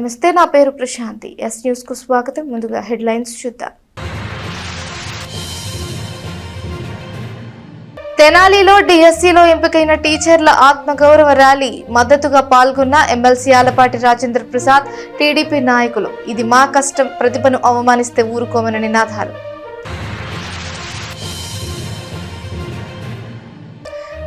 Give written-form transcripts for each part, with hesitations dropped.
నమస్తే, నా పేరు ప్రశాంతి. ఎస్ న్యూస్ కు స్వాగతం. ముందుగా హెడ్లైన్స్ చూద్దాం. తెనాలిలో డిఎస్సిలో ఎంపికైన టీచర్ల ఆత్మగౌరవ ర్యాలీ. మద్దతుగా పాల్గొన్న ఎమ్మెల్సీ ఆలపాటి రాజేంద్ర ప్రసాద్, టీడీపీ నాయకులు. ఇది మా కష్టం, ప్రతిభను అవమానిస్తే ఊరుకోమని నినాదాలు.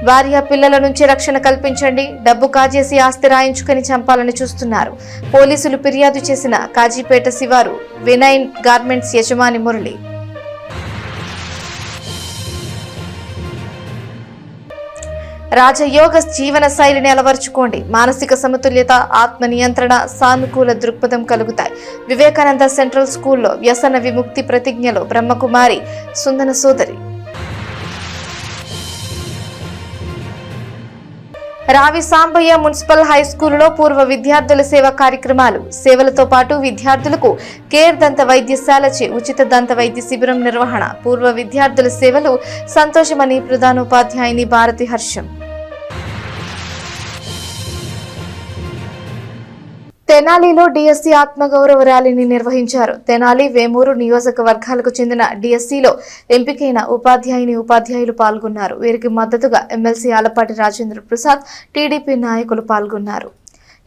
భార్య పిల్లల నుంచి రక్షణ కల్పించండి, డబ్బు కాజేసి ఆస్తి రాయించుకుని చంపాలని చూస్తున్నారు. పోలీసులు ఫిర్యాదు చేసిన కాజీపేట శివారు వినైన్ గార్మెంట్స్ యజమాని మురళి. రాజయోగ జీవన శైలిని అలవర్చుకోండి. మానసిక సమతుల్యత, ఆత్మ నియంత్రణ, సానుకూల దృక్పథం కలుగుతాయి. వివేకానంద సెంట్రల్ స్కూల్లో వ్యసన విముక్తి ప్రతిజ్ఞలో బ్రహ్మకుమారి సుందన సోదరి. రావి సాంబయ్య మున్సిపల్ హై స్కూలులో పూర్వ విద్యార్థుల సేవా కార్యక్రమాలు. సేవలతో పాటు విద్యార్థులకు కేర్ దంత వైద్యశాలచే ఉచిత దంత వైద్య శిబిరం నిర్వహణ. పూర్వ విద్యార్థుల సేవలు సంతోషమని ప్రధానోపాధ్యాయుని భారతి హర్షం. తెనాలిలో డిఎస్సి ఆత్మగౌరవ ర్యాలీని నిర్వహించారు. తెనాలి, వేమూరు నియోజకవర్గాలకు చెందిన డిఎస్సిలో ఎంపికైన ఉపాధ్యాయులు పాల్గొన్నారు. వీరికి మద్దతుగా ఎమ్మెల్సీ ఆలపాటి రాజేంద్ర ప్రసాద్, టీడీపీ నాయకులు పాల్గొన్నారు.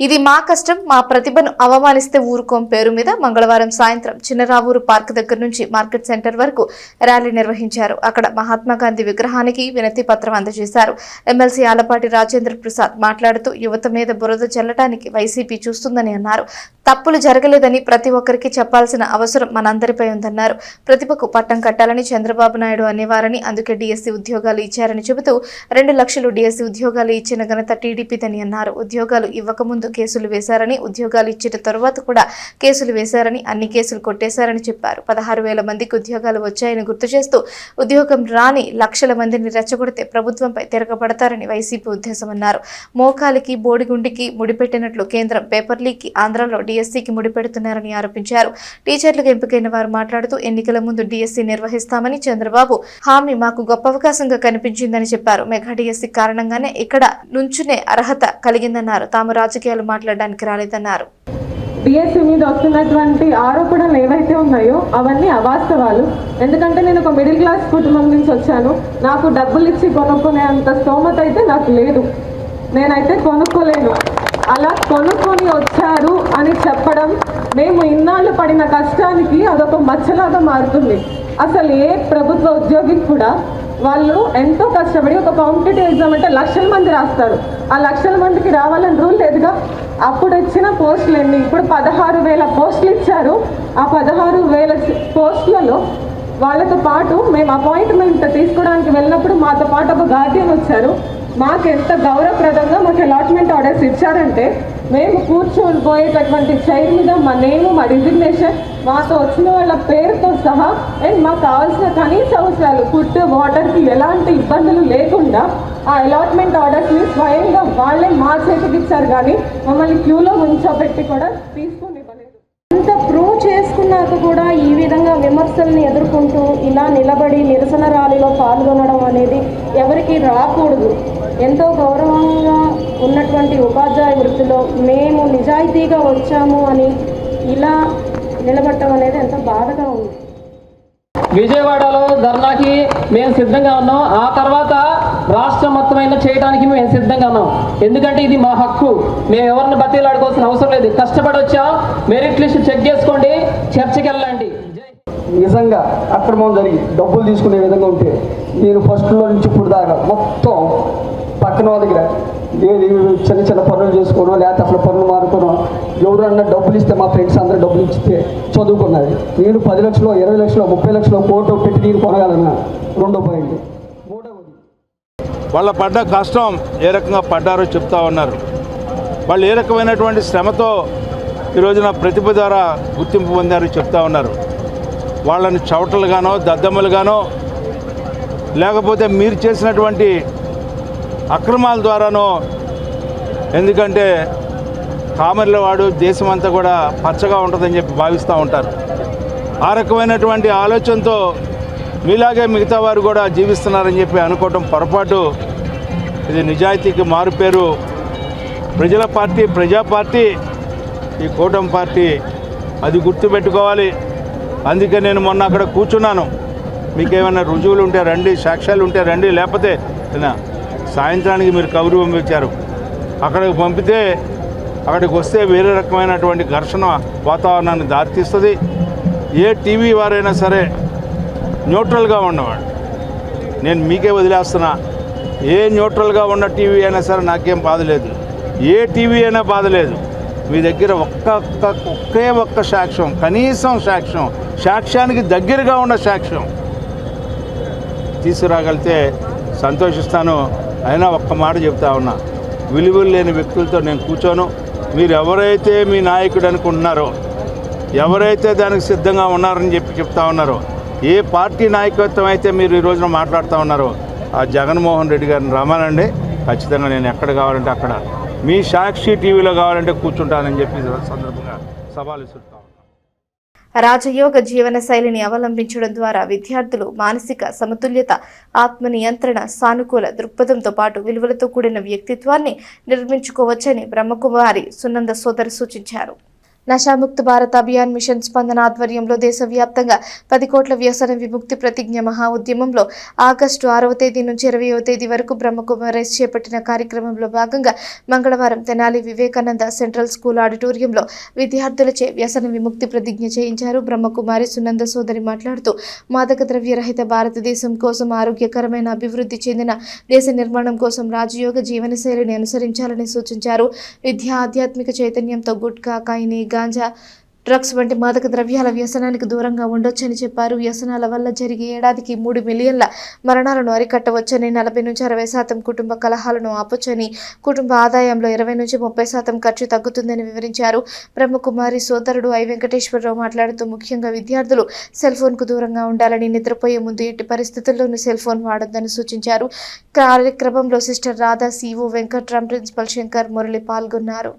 ఇది మా కష్టం, మా ప్రతిభను అవమానిస్తే ఊరుకోం పేరు మీద మంగళవారం సాయంత్రం చిన్నరావూరు పార్క్ దగ్గర నుంచి మార్కెట్ సెంటర్ వరకు ర్యాలీ నిర్వహించారు. అక్కడ మహాత్మాగాంధీ విగ్రహానికి వినతి పత్రం అందజేశారు. ఎమ్మెల్సీ ఆలపాటి రాజేంద్ర ప్రసాద్ మాట్లాడుతూ యువత మీద బురద చల్లడానికి వైసీపీ చూస్తుందని అన్నారు. తప్పులు జరగలేదని ప్రతి ఒక్కరికి చెప్పాల్సిన అవసరం మనందరిపై ఉందన్నారు. ప్రతిభకు పట్టం కట్టాలని చంద్రబాబు నాయుడు అనేవారని, అందుకే డిఎస్సి ఉద్యోగాలు ఇచ్చారని చెబుతూ 2 లక్షలు డిఎస్సి ఉద్యోగాలు ఇచ్చిన ఘనత టీడీపీదని అన్నారు. ఉద్యోగాలు ఇవ్వకముందు కేసులు వేశారని, ఉద్యోగాలు ఇచ్చిన తరువాత కూడా కేసులు వేశారని, అన్ని కేసులు కొట్టేశారని చెప్పారు. 16,000 మందికి ఉద్యోగాలు వచ్చాయని గుర్తు చేస్తూ ఉద్యోగం రాని లక్షల మందిని రెచ్చగొడితే ప్రభుత్వంపై తిరగబడతారని వైసీపీ ఉద్దేశమన్నారు. మోకాలికి బోడిగుండికి ముడిపెట్టినట్లు కేంద్రం పేపర్ లీక్కి ఆంధ్రలో డిఎస్సికి ముడిపెడుతున్నారని ఆరోపించారు. టీచర్లకు ఎంపికైన వారు మాట్లాడుతూ ఎన్నికల ముందు డిఎస్సి నిర్వహిస్తామని చంద్రబాబు హామీ మాకు గొప్ప అవకాశంగా కనిపించిందని చెప్పారు. మెగా డిఎస్సి కారణంగానే ఇక్కడ నుంచునే అర్హత కలిగిందన్నారు. తాము రాజకీయాలు మాట్లాడడానికి రాలేదన్నారు. డిఎస్సి మీద వస్తున్నటువంటి ఆరోపణలు ఏవైతే ఉన్నాయో అవన్నీ అవాస్తవాలు. ఎందుకంటే నేను ఒక మిడిల్ క్లాస్ కుటుంబం నుంచి వచ్చాను. నాకు డబ్బులు ఇచ్చి కొనుక్కునే అంత స్తోమత అయితే నాకు లేదు. నేనైతే కొనుక్కోలేను. అలా కొనుక్కొని వచ్చారు అని చెప్పడం మేము ఇన్నాళ్ళు పడిన కష్టానికి అదొక మచ్చలాగా మారుతుంది. అసలు ఏ ప్రభుత్వ ఉద్యోగికి కూడా వాళ్ళు ఎంతో కష్టపడి ఒక కాంపిటేటివ్ ఎగ్జామ్ అంటే లక్షల మంది రాస్తారు. ఆ లక్షల మందికి రావాలని రూల్ లేదుగా. అప్పుడు ఇచ్చిన పోస్టులు ఎన్ని? ఇప్పుడు 16,000 పోస్టులు ఇచ్చారు. ఆ 16,000 పోస్టులలో వాళ్ళతో పాటు మేము అపాయింట్మెంట్ తీసుకోవడానికి వెళ్ళినప్పుడు మాతో పాటు ఒక గార్డియన్ వచ్చారు. మాకు ఎంత గౌరవప్రదంగా మాకు అలాట్మెంట్ ఆర్డర్స్ ఇచ్చారంటే మేము కూర్చొని పోయేటటువంటి చైర్ మీద మా నేము, మా డిజిగ్నేషన్, మాతో వచ్చిన వాళ్ళ పేరుతో సహా అండ్ మాకు కావాల్సిన కనీస అవసరాలు ఫుడ్, వాటర్కి ఎలాంటి ఇబ్బందులు లేకుండా ఆ అలాట్మెంట్ ఆర్డర్స్ని స్వయంగా వాళ్ళే మా చేతికి ఇచ్చారు. కానీ మమ్మల్ని క్యూలో ఉంచోబెట్టి కూడా తీసుకుని ఇవ్వలేదు. అంత ప్రూవ్ చేసుకున్నాక కూడా ఈ విధంగా విమర్శల్ని ఎదుర్కొంటూ ఇలా నిలబడి నిరసన ర్యాలీలో పాల్గొనడం అనేది ఎవరికి రాకూడదు. ఎంతో గౌరవంగా ఉన్నటువంటి ఉపాధ్యాయ వృత్తిలో మేము నిజాయితీగా వచ్చాము అని ఇలా నిలబడటం అనేది ఎంతో బాధగా ఉంది. విజయవాడలో ధర్నాకి మేము సిద్ధంగా ఉన్నాం. ఆ తర్వాత రాష్ట్రం మొత్తమైన చేయడానికి మేము సిద్ధంగా ఉన్నాం. ఎందుకంటే ఇది మా హక్కు. మేము ఎవరిని బతిలాడుకోవాల్సిన అవసరం లేదు. కష్టపడి వచ్చాం. మెరిట్ లిస్ట్ చెక్ చేసుకోండి, చర్చకి వెళ్ళండి. నిజంగా అక్రమం జరిగి డబ్బులు తీసుకునే విధంగా ఉంటే నేను ఫస్ట్లో నుంచి ఇప్పుడు దాకా మొత్తం పక్కన వాళ్ళ దగ్గర ఏది చిన్న చిన్న పనులు చేసుకోనో లేకపోతే అసలు పనులు మారుకోనో ఎవరన్నా డబ్బులు ఇస్తే మా ఫ్రెండ్స్ అందరూ డబ్బులు ఇచ్చితే చదువుకున్నది. నేను 10 లక్షలు, 20 లక్షలు, 30 లక్షలు కోట్లు పెట్టి నేను కొనగలనా? రెండో పాయింట్. మూడవది, వాళ్ళ పడ్డ కష్టం ఏ రకంగా పడ్డారో చెప్తా ఉన్నారు. వాళ్ళు ఏ రకమైనటువంటి శ్రమతో ఈరోజున ప్రతిభ ద్వారా గుర్తింపు పొందారో చెప్తా ఉన్నారు. వాళ్ళని చవటలుగానో దద్దమ్మలుగానో లేకపోతే మీరు చేసినటువంటి అక్రమాల ద్వారానో, ఎందుకంటే కామర్లవాడు దేశమంతా కూడా పచ్చగా ఉంటుందని చెప్పి భావిస్తూ ఉంటారు. ఆ రకమైనటువంటి ఆలోచనతో మీలాగే మిగతా వారు కూడా జీవిస్తున్నారని చెప్పి అనుకోవటం పొరపాటు. ఇది నిజాయితీకి మారుపేరు. ప్రజల పార్టీ, ప్రజా పార్టీ ఈ కూటమి పార్టీ అది గుర్తుపెట్టుకోవాలి. అందుకే నేను మొన్న అక్కడ కూర్చున్నాను. మీకు ఏమైనా రుజువులు ఉంటే రండి, సాక్ష్యాలు ఉంటే రండి, లేకపోతే సాయంత్రానికి మీరు కబురు పంపించారు. అక్కడికి పంపితే అక్కడికి వస్తే వేరే రకమైనటువంటి ఘర్షణ వాతావరణాన్ని దారితీస్తుంది. ఏ టీవీ వారైనా సరే న్యూట్రల్గా ఉన్నవాడు, నేను మీకే వదిలేస్తున్నా. ఏ న్యూట్రల్గా ఉన్న టీవీ అయినా సరే నాకేం బాధ లేదు, ఏ టీవీ అయినా బాధ లేదు. మీ దగ్గర ఒకే ఒక్క సాక్ష్యం, కనీసం సాక్ష్యానికి దగ్గరగా ఉన్న సాక్ష్యం తీసుకురాగలిగితే సంతోషిస్తాను. అయినా ఒక్క మాట చెప్తా ఉన్నా, విలువలు లేని వ్యక్తులతో నేను కూర్చోను. మీరు ఎవరైతే మీ నాయకుడు అనుకుంటున్నారో, ఎవరైతే దానికి సిద్ధంగా ఉన్నారని చెప్తా ఉన్నారో, ఏ పార్టీ నాయకత్వం అయితే మీరు ఈ రోజున మాట్లాడుతూ ఉన్నారో ఆ జగన్మోహన్ రెడ్డి గారిని రమ్మనండి. ఖచ్చితంగా నేను ఎక్కడ కావాలంటే అక్కడ, మీ సాక్షి టీవీలో కావాలంటే కూర్చుంటానని చెప్పి సందర్భంగా సవాలు ఇస్తున్నాను. రాజయోగ జీవన శైలిని అవలంబించడం ద్వారా విద్యార్థులు మానసిక సమతుల్యత, ఆత్మ నియంత్రణ, సానుకూల దృక్పథంతో పాటు విలువలతో కూడిన వ్యక్తిత్వాన్ని నిర్మించుకోవచ్చని బ్రహ్మకుమారి సునంద సోదరి సూచించారు. నషాముక్త భారత్ అభియాన్ మిషన్ స్పందన ఆధ్వర్యంలో దేశవ్యాప్తంగా 10 కోట్ల వ్యసన విముక్తి ప్రతిజ్ఞ మహా ఉద్యమంలో ఆగస్టు 6వ తేదీ నుంచి 20వ తేదీ వరకు బ్రహ్మకుమారీస్ చేపట్టిన కార్యక్రమంలో భాగంగా మంగళవారం తెనాలి వివేకానంద సెంట్రల్ స్కూల్ ఆడిటోరియంలో విద్యార్థులచే వ్యసన విముక్తి ప్రతిజ్ఞ చేయించారు. బ్రహ్మకుమారి సునంద సోదరి మాట్లాడుతూ మాదక ద్రవ్య రహిత భారతదేశం కోసం, ఆరోగ్యకరమైన అభివృద్ధి చెందిన దేశ నిర్మాణం కోసం రాజయోగ జీవనశైలిని అనుసరించాలని సూచించారు. విద్య, ఆధ్యాత్మిక చైతన్యంతో గుట్కా, కైని, గాంజా, డ్రగ్స్ వంటి మాదక ద్రవ్యాల వ్యసనానికి దూరంగా ఉండొచ్చని చెప్పారు. వ్యసనాల వల్ల జరిగే ఏడాదికి 3 మిలియన్ల మరణాలను అరికట్టవచ్చని, 40 నుంచి 60% కుటుంబ కలహాలను ఆపొచ్చని, కుటుంబ ఆదాయంలో 20 నుంచి 30% ఖర్చు తగ్గుతుందని వివరించారు. బ్రహ్మకుమారి సోదరుడు ఐ వెంకటేశ్వరరావు మాట్లాడుతూ ముఖ్యంగా విద్యార్థులు సెల్ ఫోన్కు దూరంగా ఉండాలని, నిద్రపోయే ముందు ఎట్టి పరిస్థితుల్లోనూ సెల్ ఫోన్ వాడొద్దని సూచించారు. కార్యక్రమంలో sister Radha, CO Venkatram, principal Shankar, Murali పాల్గొన్నారు.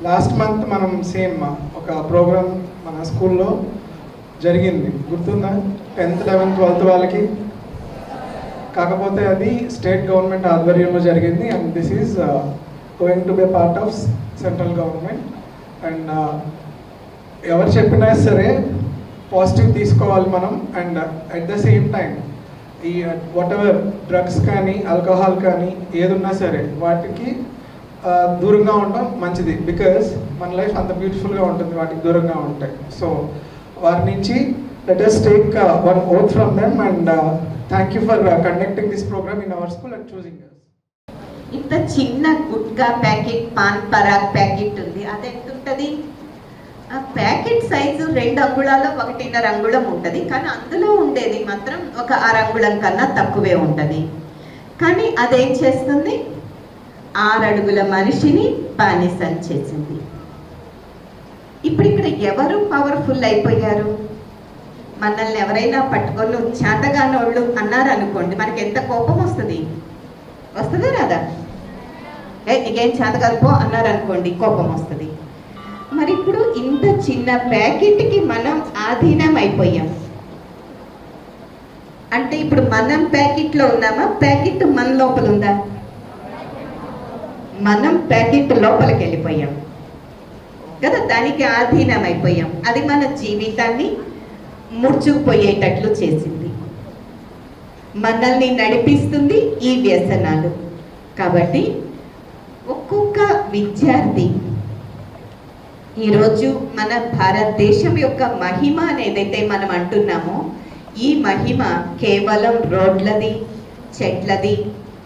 లాస్ట్ మంత్ మనం సేమ్ ఒక ప్రోగ్రామ్ మన స్కూల్లో జరిగింది, గుర్తుందా? 10th, 11th, 12th వాళ్ళకి. కాకపోతే అది స్టేట్ గవర్నమెంట్ ఆధ్వర్యంలో జరిగింది. And this is going to be part of central government. And ఎవరు చెప్పినా సరే పాజిటివ్ తీసుకోవాలి మనం. And at the same time ఈ వాట్ ఎవర్ డ్రగ్స్ కానీ, ఆల్కహాల్ కానీ ఏదున్నా సరే వాటికి దూరంగా ఉండడం మంచిది. బికాజ్ మన లైఫ్ అంత బ్యూటిఫుల్గా ఉంటుంది వాటికి దూరంగా ఉంటాయి. సో వారి నుంచి let us take one oath from them and thank you for conducting this program in our school and choosing us. ఇంత చిన్న gutka packet, pan Parag packet ఉంది, అది ఎంత ఉంటుంది? ఆ ప్యాకెట్ సైజు 2 అంగుళాలు 1.5 అంగుళం ఉంటుంది. కానీ అందులో ఉండేది మాత్రం ఒక 6 అంగుళం కన్నా తక్కువే ఉంటుంది. కానీ అదేం చేస్తుంది? 6 అడుగుల మనిషిని బానిసం చేసింది. ఇప్పుడు ఇక్కడ ఎవరు పవర్ఫుల్ అయిపోయారు? మనల్ని ఎవరైనా పట్టుకొని చేతగానోళ్ళు అన్నారు అనుకోండి, మనకి ఎంత కోపం వస్తుంది? వస్తుందా రాదా? నీకేం చేత కలుపో అన్నారు అనుకోండి, కోపం వస్తుంది. మరి ఇప్పుడు ఇంత చిన్న ప్యాకెట్కి మనం ఆధీనం అయిపోయాం అంటే ఇప్పుడు మనం ప్యాకెట్లో ఉన్నామా? ప్యాకెట్ మన లోపల ఉందా? మనం ప్యాకెట్ లోపలికి వెళ్ళిపోయాం కదా, దానికి ఆధీనం అయిపోయాం. అది మన జీవితాన్ని ముడుచుకుపోయేటట్లు చేసింది, మనల్ని నడిపిస్తుంది ఈ వ్యసనాలు. కాబట్టి ఒక్కొక్క విద్యార్థి ఈరోజు మన భారతదేశం యొక్క మహిమ అనేదైతే మనం అంటున్నామో, ఈ మహిమ కేవలం రోడ్లది, చెట్లది,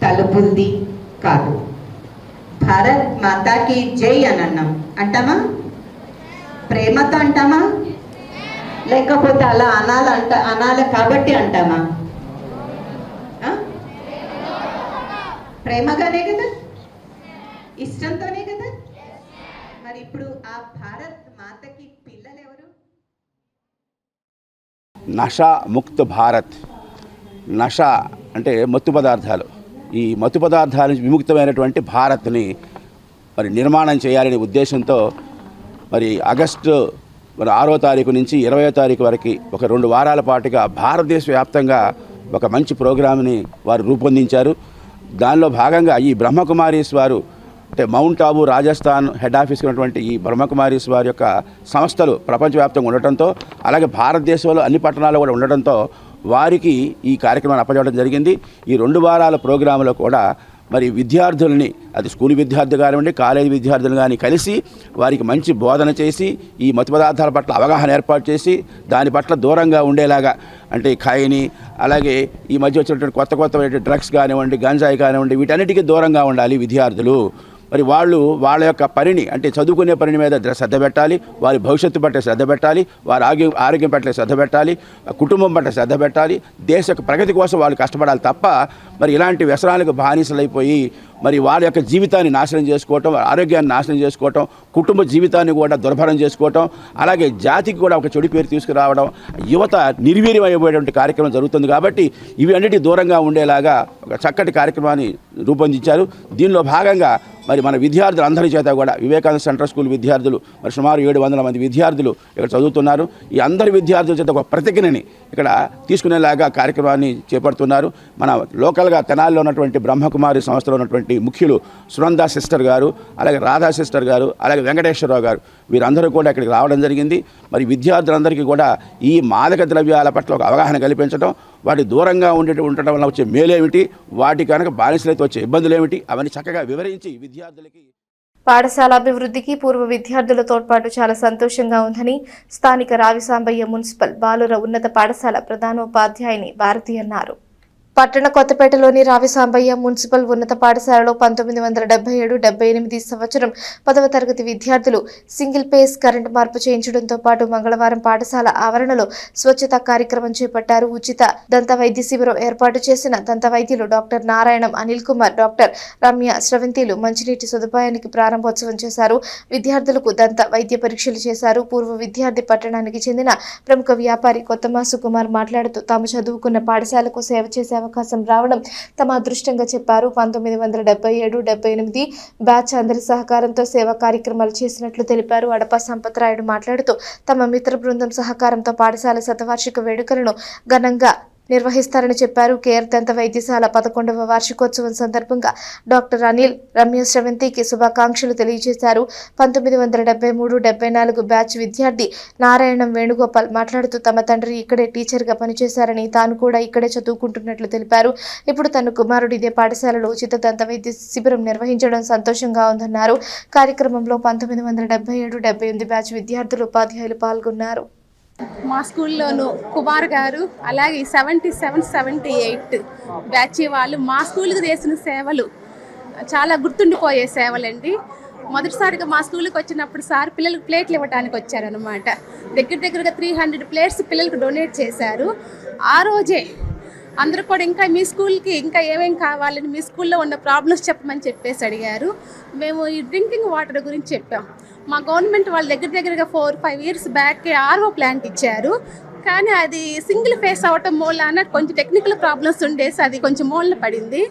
తలుపులది కాదు. భారత్ మాతాకి జై అని అన్నాం, అంటామా? ప్రేమతో అంటామా? లేకపోతే అలా అనాలి కాబట్టి అంటామా? ప్రేమగానే కదా, ఇష్టంతోనే కదా. మరి ఇప్పుడు ఆ భారత్ మాతకి పిల్లలు ఎవరు? నషా ముక్త భారత్. నష అంటే మత్తు పదార్థాలు. ఈ మత్తు పదార్థాల నుంచి విముక్తమైనటువంటి భారత్ని మరి నిర్మాణం చేయాలనే ఉద్దేశంతో మరి ఆగస్టు 6వ తారీఖు నుంచి 20వ తారీఖు వరకు ఒక 2 వారాల పాటుగా భారతదేశ వ్యాప్తంగా ఒక మంచి ప్రోగ్రామ్ని వారు రూపొందించారు. దానిలో భాగంగా ఈ బ్రహ్మకుమారీస్ వారు అంటే మౌంట్ ఆబూ రాజస్థాన్ హెడ్ ఆఫీస్కి ఉన్నటువంటి ఈ బ్రహ్మకుమారీస్ వారి యొక్క సంస్థలు ప్రపంచవ్యాప్తంగా ఉండటంతో, అలాగే భారతదేశంలో అన్ని పట్టణాల్లో కూడా ఉండటంతో వారికి ఈ కార్యక్రమాన్ని అప్పచెప్పడం జరిగింది. ఈ 2 వారాల ప్రోగ్రాంలో కూడా మరి విద్యార్థులని, అది స్కూల్ విద్యార్థులు కానివ్వండి, కాలేజీ విద్యార్థులు కానీ కలిసి వారికి మంచి బోధన చేసి ఈ మత్తు పదార్థాల పట్ల అవగాహన ఏర్పాటు చేసి దాని పట్ల దూరంగా ఉండేలాగా, అంటే ఖైని, అలాగే ఈ మధ్య వచ్చినటువంటి కొత్త డ్రగ్స్ కానివ్వండి, గంజాయి కానివ్వండి, వీటన్నిటికీ దూరంగా ఉండాలి విద్యార్థులు. మరి వాళ్ళ యొక్క పనిని, అంటే చదువుకునే పని మీద శ్రద్ధ పెట్టాలి, వారి భవిష్యత్తు పట్ల శ్రద్ధ పెట్టాలి, వారి ఆరోగ్యం పట్ల శ్రద్ధ పెట్టాలి, కుటుంబం పట్ల శ్రద్ధ పెట్టాలి, దేశ యొక్క ప్రగతి కోసం వాళ్ళు కష్టపడాలి తప్ప మరి ఇలాంటి వ్యసనాలకు బానిసలైపోయి మరి వారి యొక్క జీవితాన్ని నాశనం చేసుకోవటం, ఆరోగ్యాన్ని నాశనం చేసుకోవటం, కుటుంబ జీవితాన్ని కూడా దుర్భరం చేసుకోవటం, అలాగే జాతికి కూడా ఒక చెడు పేరు తీసుకురావడం, యువత నిర్వీర్యం అయిపోయేటువంటి కార్యక్రమం జరుగుతుంది. కాబట్టి ఇవి అన్నిటి దూరంగా ఉండేలాగా ఒక చక్కటి కార్యక్రమాన్ని రూపొందించారు. దీనిలో భాగంగా మరి మన విద్యార్థులు అందరి చేత కూడా వివేకానంద సెంట్రల్ స్కూల్ విద్యార్థులు మరి సుమారు 700 మంది విద్యార్థులు ఇక్కడ చదువుతున్నారు. ఈ అందరి విద్యార్థుల చేత ఒక ప్రతిజ్ఞని ఇక్కడ తీసుకునేలాగా కార్యక్రమాన్ని చేపడుతున్నారు. మన లోకల్గా తెనాలిలో ఉన్నటువంటి బ్రహ్మకుమారి సంస్థలో ఉన్నటువంటి ముఖ్యులు సునంద సిస్టర్ గారు, అలాగే రాధా సిస్టర్ గారు, అలాగే వెంకటేశ్వరరావు గారు, వీరందరూ కూడా ఇక్కడికి రావడం జరిగింది. మరి విద్యార్థులందరికీ కూడా ఈ మాదక ద్రవ్యాల పట్ల ఒక అవగాహన కల్పించడం, వాటి దూరంగా ఉండటం వల్ల వచ్చే మేలేమిటి, వాటి కనుక బానిసలైతే వచ్చే ఇబ్బందులు ఏమిటి, అవన్నీ చక్కగా వివరించి విద్యార్థులకి. పాఠశాల అభివృద్ధికి పూర్వ విద్యార్థుల తోడ్పాటు చాలా సంతోషంగా ఉందని స్థానిక రావిసాంబయ్య మున్సిపల్ బాలుర ఉన్నత పాఠశాల ప్రధానోపాధ్యాయుని భారతి అన్నారు. పట్టణ కొత్తపేటలోని రావిసాంబయ్య మున్సిపల్ ఉన్నత పాఠశాలలో 1977-78 సంవత్సరం 10వ తరగతి విద్యార్థులు సింగిల్ పేస్ కరెంటు మార్పు చేయించడంతో పాటు మంగళవారం పాఠశాల ఆవరణలో స్వచ్ఛత కార్యక్రమం చేపట్టారు. ఉచిత దంత వైద్య శిబిరం ఏర్పాటు చేసిన దంత వైద్యులు డాక్టర్ నారాయణం అనిల్ కుమార్, డాక్టర్ రమ్య స్రవంతిలు మంచినీటి సదుపాయానికి ప్రారంభోత్సవం చేశారు. విద్యార్థులకు దంత వైద్య పరీక్షలు చేశారు. పూర్వ విద్యార్థి పట్టణానికి చెందిన ప్రముఖ వ్యాపారి కొత్తమాసు కుమార్ మాట్లాడుతూ తాము చదువుకున్న పాఠశాలకు సేవ చేసే అవకాశం రావడం తమ అదృష్టంగా చెప్పారు. 1977-78 బ్యాచ్ అందరి సహకారంతో సేవా కార్యక్రమాలు చేసినట్లు తెలిపారు. అడప సంపత్రాయుడు మాట్లాడుతూ తమ మిత్ర బృందం సహకారంతో పాఠశాల శతవార్షిక వేడుకలను ఘనంగా నిర్వహిస్తారని చెప్పారు. కేర్ దంత వైద్యశాల 11వ వార్షికోత్సవం సందర్భంగా డాక్టర్ అనిల్ రమ్య స్రవంతికి శుభాకాంక్షలు తెలియజేశారు. 1973-74 బ్యాచ్ విద్యార్థి నారాయణం వేణుగోపాల్ మాట్లాడుతూ తమ తండ్రి ఇక్కడే టీచర్గా పనిచేశారని, తాను కూడా ఇక్కడే చదువుకుంటున్నట్లు తెలిపారు. ఇప్పుడు తన కుమారుడు ఇదే పాఠశాలలో ఉచిత దంత వైద్య శిబిరం నిర్వహించడం సంతోషంగా ఉందన్నారు. కార్యక్రమంలో 1977-78 బ్యాచ్ విద్యార్థులు, ఉపాధ్యాయులు పాల్గొన్నారు. మా స్కూల్లోనూ కుమార్ గారు, అలాగే 77-78 బ్యాచ్ వాళ్ళు మా స్కూల్కి చేసిన సేవలు చాలా గుర్తుండిపోయే సేవలండి. మొదటిసారిగా మా స్కూల్కి వచ్చినప్పుడు సార్ పిల్లలకు ప్లేట్లు ఇవ్వడానికి వచ్చారనమాట. దగ్గరగా 300 ప్లేట్స్ పిల్లలకు డొనేట్ చేశారు. ఆ రోజే అందరూ కూడా ఇంకా మీ స్కూల్కి ఇంకా ఏమేం కావాలని, మీ స్కూల్లో ఉన్న ప్రాబ్లమ్స్ చెప్పమని చెప్పేసి అడిగారు. మేము ఈ డ్రింకింగ్ వాటర్ గురించి చెప్పాం. మా గవర్నమెంట్ వాళ్ళ దగ్గరగా 4-5 ఇయర్స్ బ్యాక్ ఆర్ఓ ప్లాంట్ ఇచ్చారు. కానీ అది సింగిల్ ఫేస్ అవటం మూలాన కొంచెం టెక్నికల్ ప్రాబ్లమ్స్ ఉండేసి అది కొంచెం మూలన పడింది.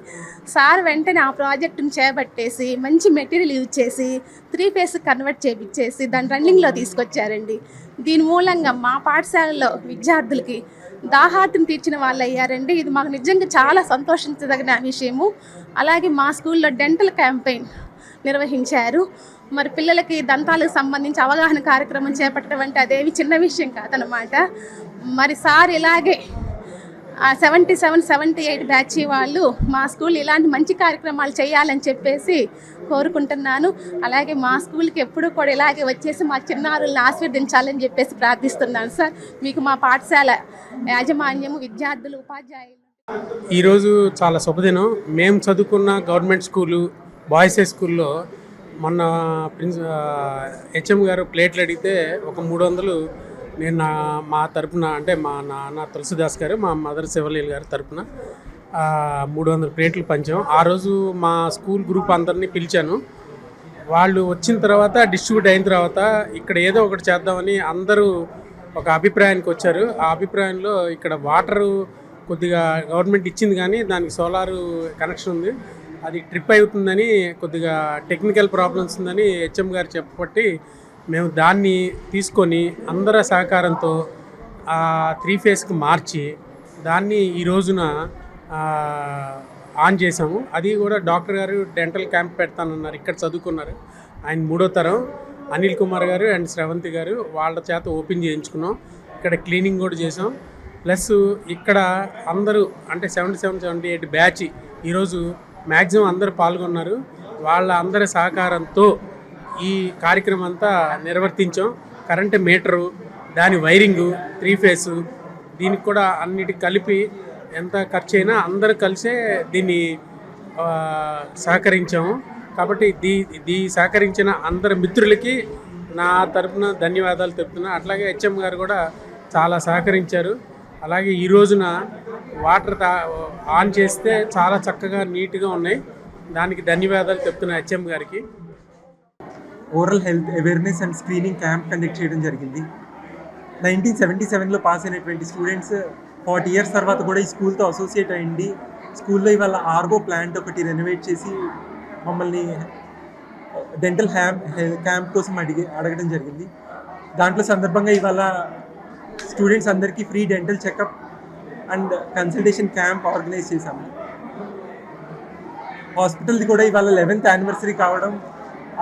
సార్ వెంటనే ఆ ప్రాజెక్టును చేపట్టేసి మంచి మెటీరియల్ యూజ్ చేసి 3 ఫేస్ కన్వర్ట్ చేయించేసి దాన్ని రన్నింగ్లో తీసుకొచ్చారండి. దీని మూలంగా మా పాఠశాలలో విద్యార్థులకి దాహార్తిని తీర్చిన వాళ్ళు అయ్యారండి. ఇది మాకు నిజంగా చాలా సంతోషించదగిన విషయము. అలాగే మా స్కూల్లో డెంటల్ క్యాంపెయిన్ నిర్వహించారు. మరి పిల్లలకి దంతాలకు సంబంధించి అవగాహన కార్యక్రమం చేపట్టడం అంటే అదేమి చిన్న విషయం కాదనమాట. మరి సార్ ఇలాగే 77-78 బ్యాచ్ వాళ్ళు మా స్కూల్ ఇలాంటి మంచి కార్యక్రమాలు చేయాలని చెప్పేసి కోరుకుంటున్నాను. అలాగే మా స్కూల్కి ఎప్పుడూ కూడా ఇలాగే వచ్చేసి మా చిన్నారులను ఆశీర్వదించాలని చెప్పేసి ప్రార్థిస్తున్నాను సార్. మీకు మా పాఠశాల యాజమాన్యము, విద్యార్థులు, ఉపాధ్యాయులు. ఈరోజు చాలా శుభదినం. మేము చదువుకున్న గవర్నమెంట్ స్కూలు బాయ్స్ హై స్కూల్లో మొన్న హెచ్ఎం గారు ప్లేట్లు అడిగితే ఒక 300 నేను మా తరపున, అంటే మా నాన్న తులసిదాస్ గారు, మా మదర్ శివలీల గారి తరపున 300 ప్లేట్లు పంచాం. ఆ రోజు మా స్కూల్ గ్రూప్ అందరినీ పిలిచాను. వాళ్ళు వచ్చిన తర్వాత డిస్ట్రిబ్యూట్ అయిన తర్వాత ఇక్కడ ఏదో ఒకటి చేద్దామని అందరూ ఒక అభిప్రాయానికి వచ్చారు. ఆ అభిప్రాయంలో ఇక్కడ వాటరు కొద్దిగా గవర్నమెంట్ ఇచ్చింది కానీ దానికి సోలారు కనెక్షన్ ఉంది, అది ట్రిప్ అవుతుందని, కొద్దిగా టెక్నికల్ ప్రాబ్లమ్స్ ఉందని హెచ్ఎం గారు చెప్పబట్టి మేము దాన్ని తీసుకొని అందరి సహకారంతో 3 ఫేస్కి మార్చి దాన్ని ఈ రోజున ఆన్ చేసాము. అది కూడా డాక్టర్ గారు డెంటల్ క్యాంప్ పెడతానన్నారు. ఇక్కడ చదువుకున్నారు. ఆయన 3వ తరం అనిల్ కుమార్ గారు అండ్ శ్రవంతి గారు వాళ్ళ చేత ఓపెన్ చేయించుకున్నాం. ఇక్కడ క్లీనింగ్ కూడా చేసాం. ప్లస్ ఇక్కడ అందరూ అంటే 77-78 బ్యాచ్ ఈరోజు మ్యాక్సిమం అందరూ పాల్గొన్నారు. వాళ్ళ అందరి సహకారంతో ఈ కార్యక్రమం అంతా నిర్వర్తించాం. కరెంటు మీటరు, దాని వైరింగు, 3 ఫేస్, దీనికి కూడా అన్నిటికి కలిపి ఎంత ఖర్చు అయినా అందరూ కలిసే దీన్ని సహకరించాము. కాబట్టి సహకరించిన అందరి మిత్రులకి నా తరపున ధన్యవాదాలు తెలుపుతున్నా. అట్లాగే హెచ్ఎం గారు కూడా చాలా సహకరించారు. అలాగే ఈ రోజున వాటర్ ఆన్ చేస్తే చాలా చక్కగా నీట్గా ఉన్నాయి. దానికి ధన్యవాదాలు చెప్తున్నా హెచ్ఎం గారికి. Oral health awareness and screening camp conduct చేయడం జరిగింది. 1977లో పాస్ అయినటువంటి స్టూడెంట్స్ 40 ఇయర్స్ తర్వాత కూడా ఈ స్కూల్తో అసోసియేట్ అయ్యింది. స్కూల్లో ఇవాళ ఆర్గో ప్లాంట్ ఒకటి రెనోవేట్ చేసి మమ్మల్ని డెంటల్ క్యాంప్ కోసం అడగడం జరిగింది. దాంట్లో సందర్భంగా ఇవాళ స్టూడెంట్స్ అందరికీ free dental checkup and consultation camp organise చేశాము. హాస్పిటల్ది కూడా ఇవాళ 11th యానివర్సరీ కావడం,